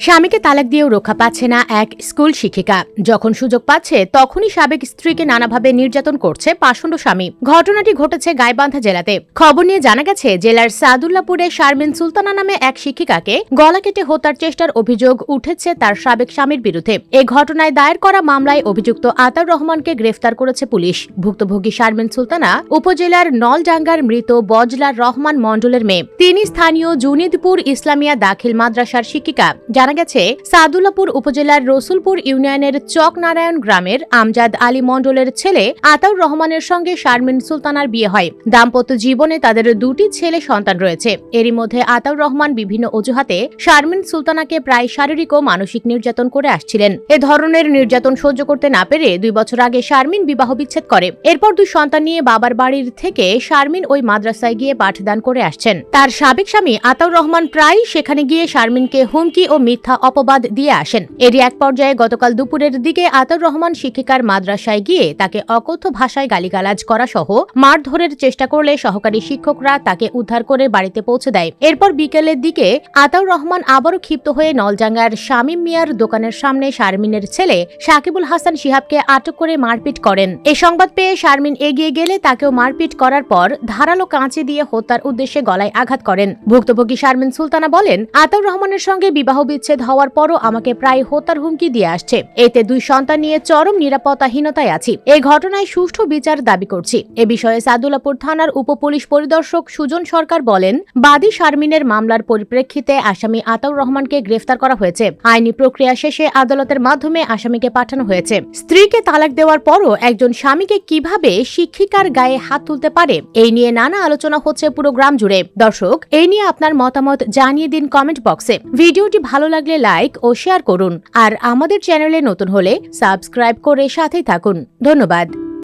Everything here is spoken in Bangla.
স্বামীকে তালাক দিয়েও রক্ষা পাচ্ছে না এক স্কুল শিক্ষিকা। যখন সুযোগ পাচ্ছে তখনই সাবেক স্ত্রীকে নানাভাবে নির্যাতন করছে পাষণ্ড স্বামী। ঘটনাটি ঘটেছে গাইবান্ধা জেলাতে। খবর নিয়ে জানা গেছে, জেলার সাদুল্লাপুরে শারমিন সুলতানা নামে এক শিক্ষিকাকে গলা কেটে হত্যার চেষ্টার অভিযোগ উঠেছে তার সাবেক স্বামীর বিরুদ্ধে। এ ঘটনায় দায়ের করা মামলায় অভিযুক্ত আতাউর রহমানকে গ্রেফতার করেছে পুলিশ। ভুক্তভোগী শারমিন সুলতানা উপজেলার নলডাঙ্গার মৃত বজলার রহমান মণ্ডলের মেয়ে। তিনি স্থানীয় জুনিদপুর ইসলামিয়া দাখিল মাদ্রাসার শিক্ষিকা। জানা গেছে, সাদুল্লাপুর উপজেলার রসুলপুর ইউনিয়নের চকনারায়ণ গ্রামের আমজাদ আলী মণ্ডলের ছেলে আতাউর রহমানের সঙ্গে শারমিন সুলতানার বিয়ে হয়। দাম্পত্য জীবনে তাদের দুটি ছেলে সন্তান রয়েছে। এরই মধ্যে আতাউর রহমান বিভিন্ন অজুহাতে শারমিন সুলতানাকে প্রায় শারীরিক ও মানসিক নির্যাতন করে আসছিলেন। এ ধরনের নির্যাতন সহ্য করতে না পেরে 2 বছর আগে শারমিন বিবাহ বিচ্ছেদ করে। এরপর 2 সন্তান নিয়ে বাবার বাড়ির থেকে শারমিন ওই মাদ্রাসায় গিয়ে পাঠদান করে আসছেন। তার সাবেক স্বামী আতাউর রহমান প্রায় সেখানে গিয়ে শারমিনকে হুমকি ও মিথ্যা অপবাদ দিয়ে আসেন। এরই এক পর্যায়ে গতকাল দুপুরের দিকে আতাউর রহমান শিক্ষিকার মাদ্রাসায় গিয়ে তাকে অকথ্য ভাষায় গালিগালাজ করা সহ মারধরের চেষ্টা করলে সহকারী শিক্ষকরা তাকে উদ্ধার করে বাড়িতে পৌঁছে দেয়। এরপর বিকেলের দিকে আতাউর রহমান আবারও ক্ষিপ্ত হয়ে নলডাঙ্গার শামীম মিয়ার দোকানের সামনে শারমিনের ছেলে সাকিবুল হাসান শিহাবকে আটক করে মারপিট করেন। এ সংবাদ পেয়ে শারমিন এগিয়ে গেলে তাকেও মারপিট করার পর ধারালো কাঁচি দিয়ে হত্যার উদ্দেশ্যে গলায় আঘাত করেন। ভুক্তভোগী শারমিন সুলতানা বলেন, আতাউর রহমানের সঙ্গে বিবাহ বিচ্ছেদ হওয়ার পরও আমাকে প্রায় হত্যার হুমকি দিয়ে আসছে। এতে 2 সন্তান নিয়ে চরম নিরাপত্তাহীনতায় আছি। এই ঘটনায় সুষ্ঠু বিচার দাবি করছি। এ বিষয়ে সাদুল্লাপুর থানার উপপুলিশ পরিদর্শক সুজন সরকার বলেন, বাদী শারমিনের মামলার পরিপ্রেক্ষিতে আসামি আতাউর রহমানকে গ্রেফতার করা হয়েছে। আইনি প্রক্রিয়া শেষে আদালতের মাধ্যমে আসামিকে পাঠানো হয়েছে। স্ত্রীকে তালাক দেওয়ার পরও একজন স্বামীকে কিভাবে শিক্ষিকার গায়ে হাত তুলতে পারে, এই নিয়ে নানা আলোচনা হচ্ছে পুরো গ্রাম জুড়ে। দর্শক, এই নিয়ে আপনার মতামত জানিয়ে দিন কমেন্ট বক্সে। ভিডিওটি ভালো লাগলে লাইক ও শেয়ার করুন। আর আমাদের চ্যানেলে নতুন হলে সাবস্ক্রাইব করে সাথেই থাকুন। ধন্যবাদ।